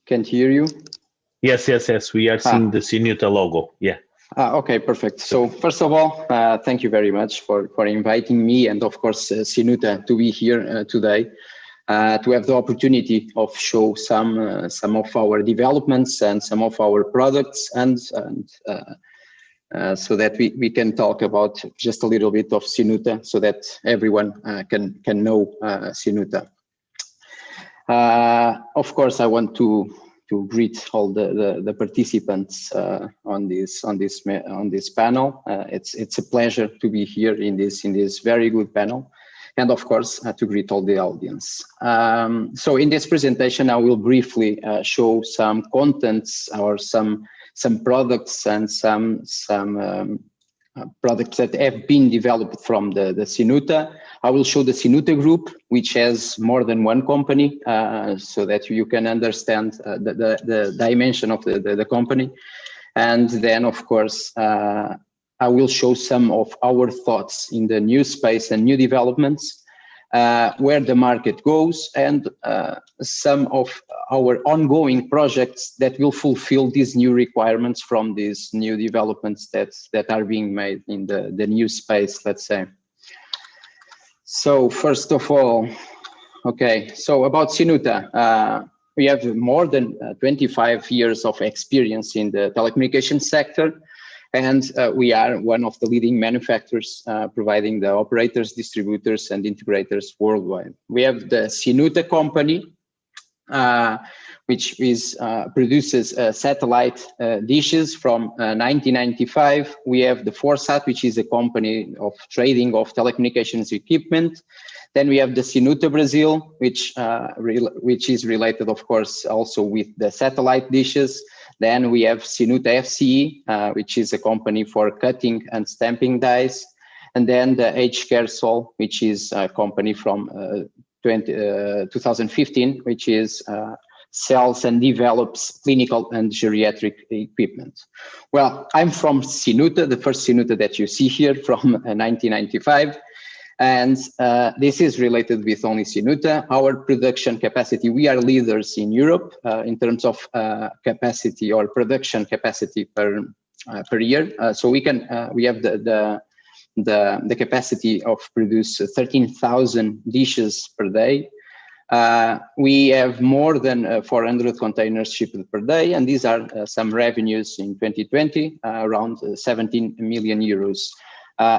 Can't hear you. Yes. We are seeing the Sinuta logo. Yeah. Okay, perfect. So first of all, thank you very much for inviting me and of course Sinuta to be here today to have the opportunity of show some of our developments and some of our products and so that we can talk about just a little bit of Sinuta so that everyone can know Sinuta. Of course, I want to greet all the participants on this panel. It's a pleasure to be here in this very good panel, and of course to greet all the audience. So in this presentation, I will briefly show some contents or some products and some products that have been developed from the Sinuta. I will show the Sinuta Group, which has more than one company, so that you can understand the dimension of the company. And then, of course, I will show some of our thoughts in the new space and new developments, where the market goes, and some of our ongoing projects that will fulfill these new requirements from these new developments that are being made in the new space, let's say. So first of all, okay, so about Sinuta, we have more than 25 years of experience in the telecommunications sector, and we are one of the leading manufacturers providing the operators, distributors, and integrators worldwide. We have the Sinuta company, which produces satellite dishes from 1995. We have the Forsat, which is a company of trading of telecommunications equipment. Then we have the Sinuta Brazil, which is related, of course, also with the satellite dishes. Then we have Sinuta FCE, which is a company for cutting and stamping dies. And then the HCareSol, which is a company from 2015, which is sells and develops clinical and geriatric equipment. Well, I'm from Sinuta, the first Sinuta that you see here from 1995. And this is related with only Sinuta. Our production capacity, we are leaders in Europe in terms of capacity or production capacity per year. So we have the capacity of produce 13,000 dishes per day. We have more than 400 containers shipped per day, and these are some revenues in 2020, around 17 million euros.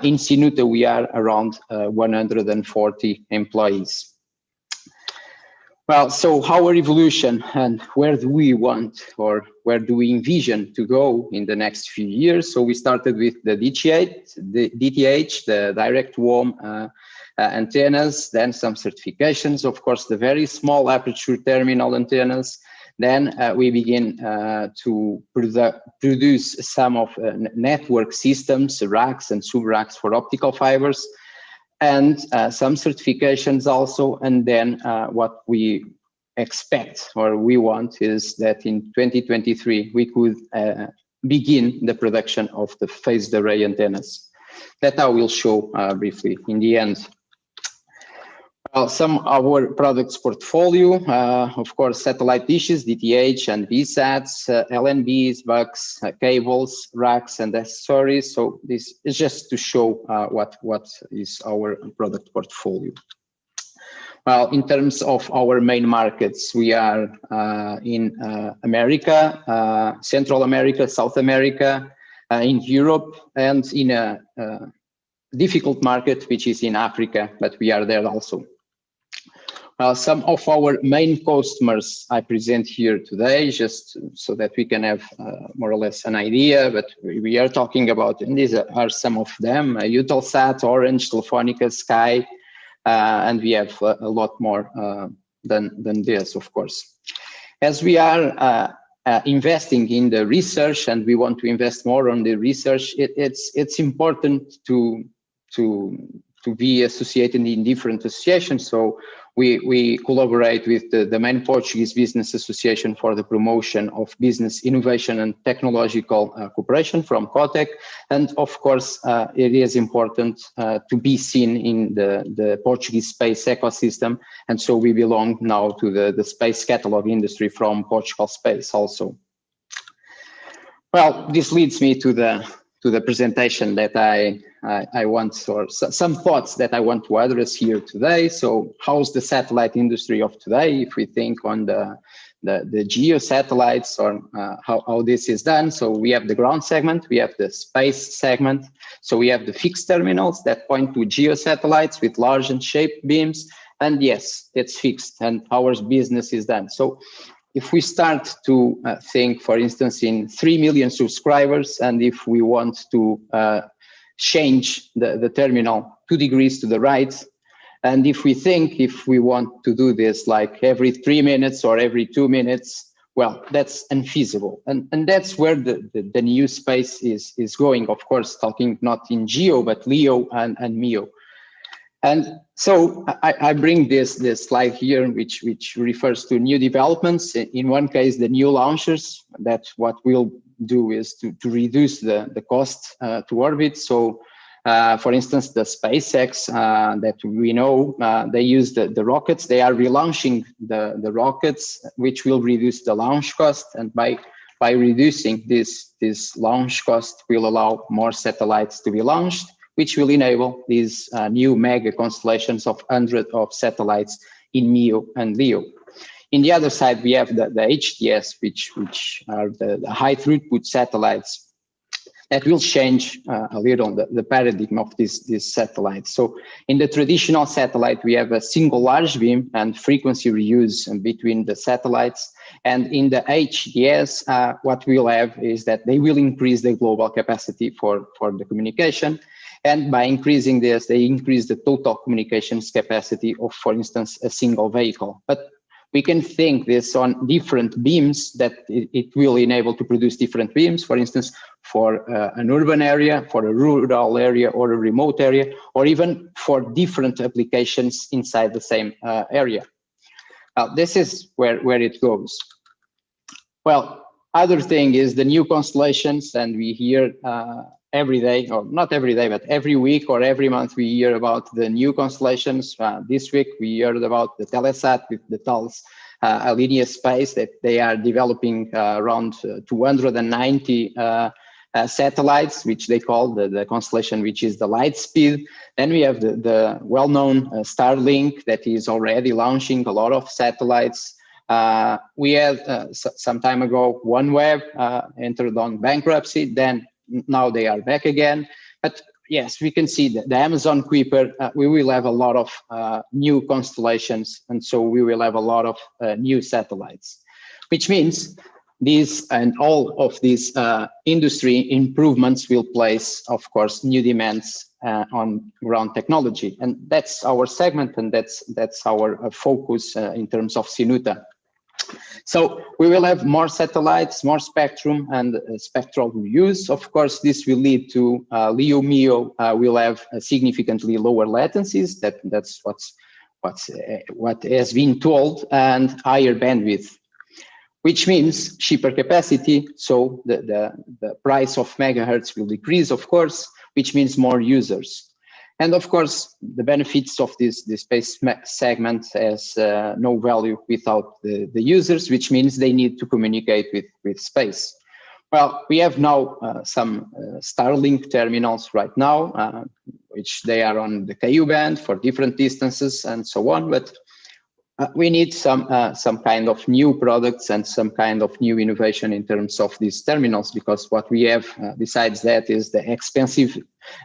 In Sinuta, we are around 140 employees. Well, so our evolution and where do we want or where do we envision to go in the next few years? So we started with the DTH, the direct worm antennas, then some certifications, of course, the very small aperture terminal antennas. Then we begin to produce some of network systems, racks and sub-racks for optical fibers, and some certifications also. And then what we expect or we want is that in 2023, we could begin the production of the phased array antennas that I will show briefly in the end. Well, some of our products portfolio, of course, satellite dishes, DTH and VSATs, LNBs, bucks, cables, racks, and accessories. So this is just to show what is our product portfolio. Well, in terms of our main markets, we are in America, Central America, South America, in Europe, and in a difficult market, which is in Africa, but we are there also. Some of our main customers I present here today, just so that we can have more or less an idea, but we are talking about, and these are some of them, Eutelsat, Orange, Telefonica, Sky, and we have a lot more than this, of course. As we are investing in the research and we want to invest more on the research, it's important to to be associated in different associations. So we collaborate with the main Portuguese business association for the promotion of business innovation and technological cooperation from COTEC. And of course, it is important to be seen in the Portuguese space ecosystem. And so we belong now to the space catalog industry from Portugal Space also. Well, this leads me to the presentation that I want, or some thoughts that I want to address here today. So how's the satellite industry of today, if we think on the geo satellites, or how this is done? So we have the ground segment, we have the space segment. So we have the fixed terminals that point to geo satellites with large and shaped beams. And yes, it's fixed, and our business is done. So if we start to think, for instance, in 3 million subscribers, and if we want to change the terminal 2 degrees to the right, and if we want to do this like every 3 minutes or every 2 minutes, well, that's unfeasible. And that's where the new space is going, of course, talking not in GEO, but LEO and MEO. And so I bring this slide here, which refers to new developments. In one case, the new launchers, that what we'll do is to reduce the cost to orbit. So for instance, the SpaceX that we know, they use the rockets. They are relaunching the rockets, which will reduce the launch cost. And by reducing this launch cost, will allow more satellites to be launched, which will enable these new mega constellations of hundreds of satellites in MEO and LEO. In the other side, we have the HTS, which are the high throughput satellites that will change a little the paradigm of these satellites. So in the traditional satellite, we have a single large beam and frequency reuse between the satellites. And in the HTS, what we'll have is that they will increase the global capacity for the communication. And by increasing this, they increase the total communications capacity of, for instance, a single vehicle. But we can think this on different beams that it will enable to produce different beams, for instance, for an urban area, for a rural area, or a remote area, or even for different applications inside the same area. This is where it goes. Well, other thing is the new constellations, and we hear every day, or not every day, but every week or every month, we hear about the new constellations. This week, we heard about the Telesat with the Thales Alenia Space, that they are developing around 290 satellites, which they call the constellation, which is the light speed. Then we have the well-known Starlink that is already launching a lot of satellites. We had some time ago OneWeb entered on bankruptcy, then now they are back again. But yes, we can see that the Amazon Kuiper, we will have a lot of new constellations, and so we will have a lot of new satellites, which means these and all of these industry improvements will place, of course, new demands on ground technology. And that's our segment, and that's our focus in terms of Sinuta. So we will have more satellites, more spectrum, and spectral reuse. Of course, this will lead to LEO MEO will have significantly lower latencies. That's what has been told, and higher bandwidth, which means cheaper capacity. So the price of megahertz will decrease, of course, which means more users. And of course, the benefits of this space segment has no value without the users, which means they need to communicate with space. Well, we have now some Starlink terminals right now, which they are on the Ku band for different distances and so on. But we need some kind of new products and some kind of new innovation in terms of these terminals, because what we have besides that is the expensive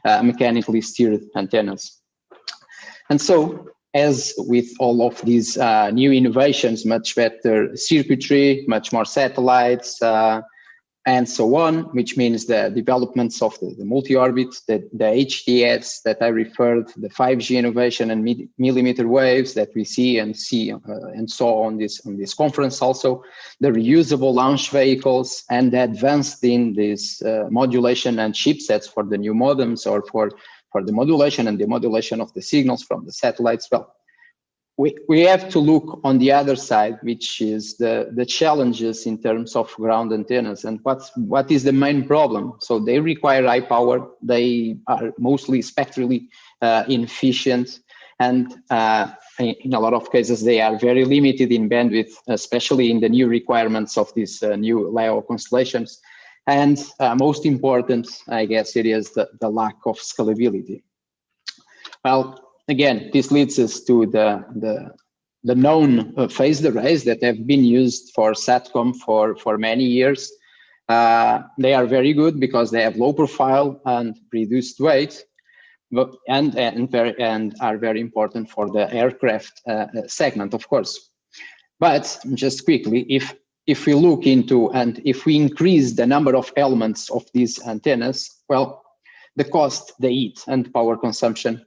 mechanically steered antennas. And so, as with all of these new innovations, much better circuitry, much more satellites, and so on, which means the developments of the multi-orbit, the HTS that I referred, the 5G innovation and millimeter waves that we see and saw on this conference also, the reusable launch vehicles, and the advanced in this modulation and chipsets for the new modems or for the modulation and demodulation of the signals from the satellites. Well, we have to look on the other side, which is the challenges in terms of ground antennas and what is the main problem. So they require high power, they are mostly spectrally inefficient, and in a lot of cases they are very limited in bandwidth, especially in the new requirements of these new LEO constellations. And most important, I guess, it is the lack of scalability. Well, again, this leads us to the known phased arrays that have been used for SATCOM for many years. They are very good because they have low profile and reduced weight, and are very important for the aircraft segment, of course. But just quickly, if we look into and if we increase the number of elements of these antennas, well, the cost, the heat, and power consumption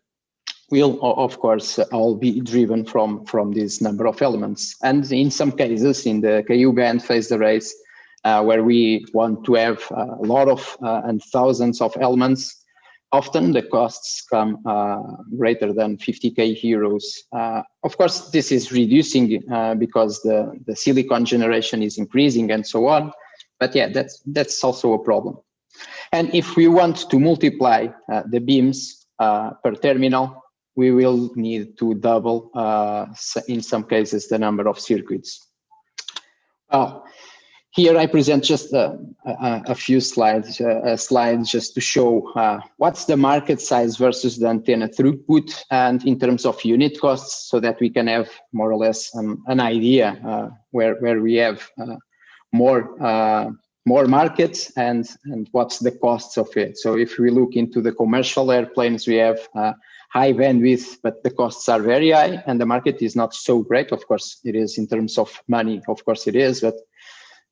will, of course, all be driven from this number of elements. And in some cases, in the Ku band phased arrays, where we want to have a lot of and thousands of elements, often the costs come greater than 50K euros. Of course, this is reducing because the silicon generation is increasing and so on. But yeah, that's also a problem. And if we want to multiply the beams per terminal, we will need to double, in some cases, the number of circuits. Here I present just a few slides, just to show what's the market size versus the antenna throughput, and in terms of unit costs, so that we can have more or less an idea where we have more markets and what's the costs of it. So if we look into the commercial airplanes, we have high bandwidth, but the costs are very high, and the market is not so great. Of course, it is in terms of money. Of course, it is, but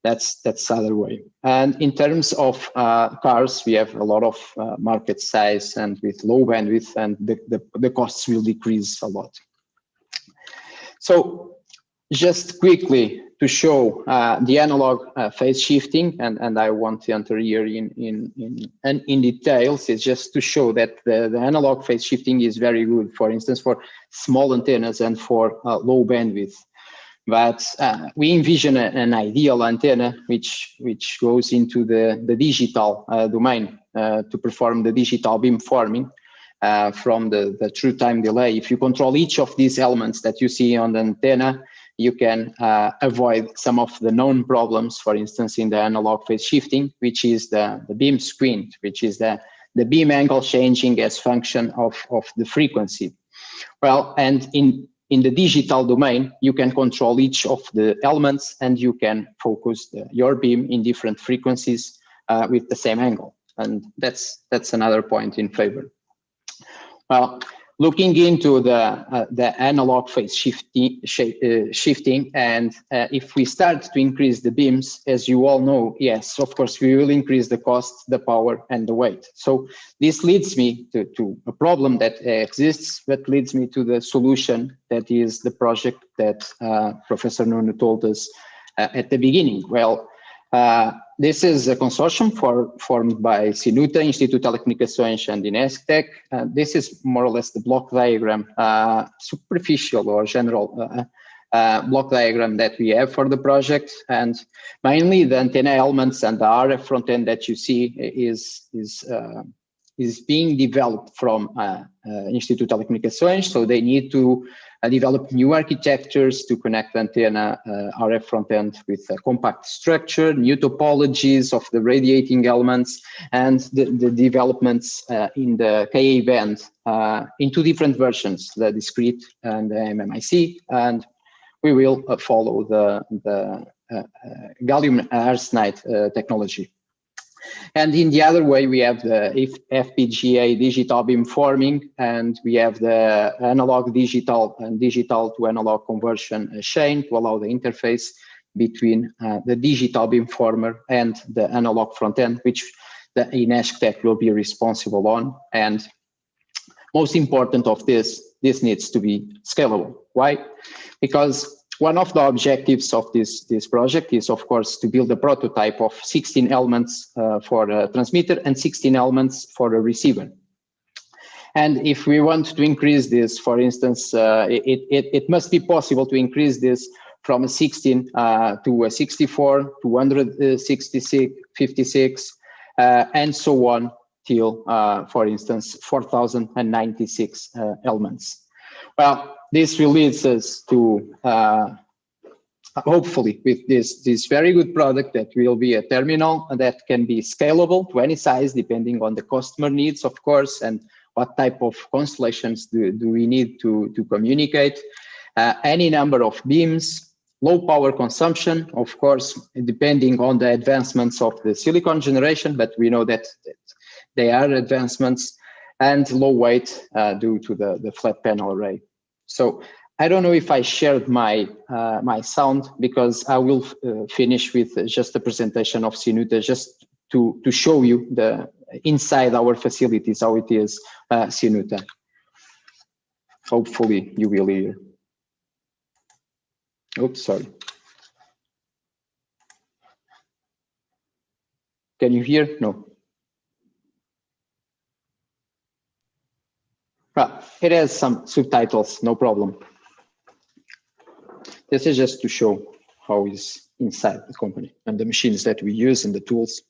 that's other way. And in terms of cars, we have a lot of market size and with low bandwidth, and the costs will decrease a lot. So just quickly to show the analog phase shifting, and I won't enter here in details. It's just to show that the analog phase shifting is very good, for instance, for small antennas and for low bandwidth. But we envision an ideal antenna which goes into the digital domain to perform the digital beamforming from the true time delay. If you control each of these elements that you see on the antenna, you can avoid some of the known problems, for instance, in the analog phase shifting, which is the beam squint, which is the beam angle changing as function of the frequency. Well, and in the digital domain, you can control each of the elements, and you can focus your beam in different frequencies with the same angle. And that's another point in favor. Well, looking into the analog phase shifting, and if we start to increase the beams, as you all know, yes, of course, we will increase the cost, the power, and the weight. So this leads me to a problem that exists, but leads me to the solution that is the project that Professor Nuno told us at the beginning. Well, this is a consortium formed by Sinuta, Instituto de Telecomunicações, and Inestec. This is more or less the block diagram, superficial or general block diagram that we have for the project. And mainly the antenna elements and the RF front end that you see is being developed from Instituto de Telecomunicações. So they need to develop new architectures to connect the antenna RF front end with a compact structure, new topologies of the radiating elements, and the developments in the Ka band in two different versions, the discrete and the MMIC. And we will follow the gallium arsenide technology. And in the other way, we have the FPGA digital beamforming, and we have the analog digital and digital to analog conversion chain to allow the interface between the digital beamformer and the analog front end, which the Inestec will be responsible on. And most important of this needs to be scalable. Why? Because one of the objectives of this project is, of course, to build a prototype of 16 elements for a transmitter and 16 elements for a receiver. And if we want to increase this, for instance, it must be possible to increase this from a 16 to a 64, 266, 56, and so on till, for instance, 4,096 elements. Well, this will lead us to, hopefully, with this very good product that will be a terminal that can be scalable to any size, depending on the customer needs, of course, and what type of constellations do we need to communicate. Any number of beams, low power consumption, of course, depending on the advancements of the silicon generation, but we know that they are advancements, and low weight due to the flat panel array. So I don't know if I shared my my sound, because I will finish with just a presentation of Sinuta, just to show you the inside our facilities, how it is Sinuta. Hopefully you will hear. Oops, sorry. Can you hear? No. It has some subtitles, no problem. This is just to show how it's inside the company and the machines that we use and the tools.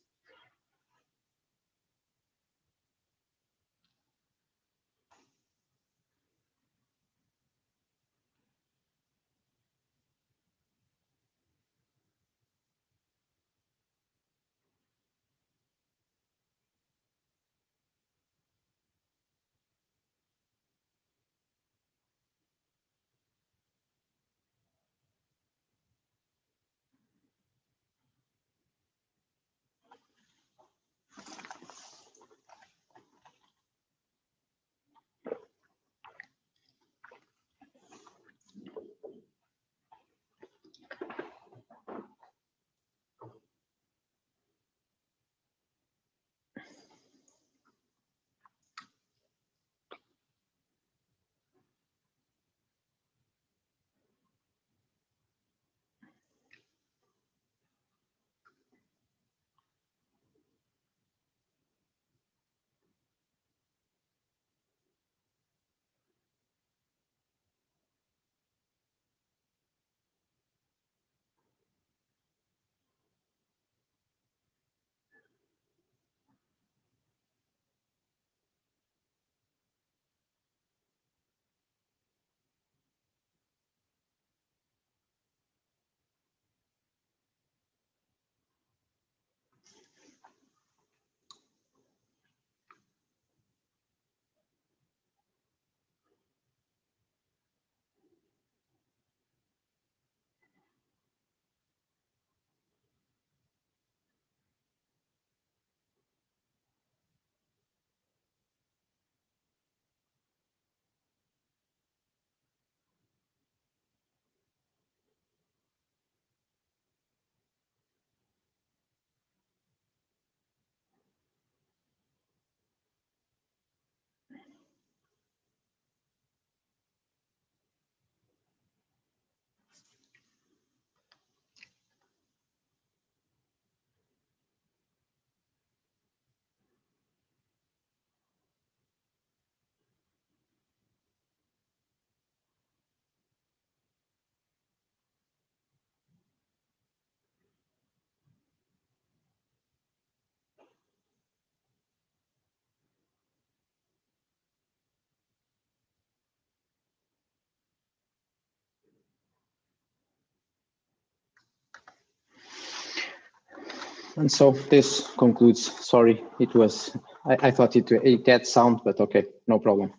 And so this concludes. Sorry, it was, I thought it had sound, but okay, no problem.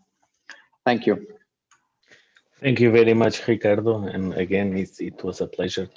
Thank you. Thank you very much, Ricardo. And again, it was a pleasure to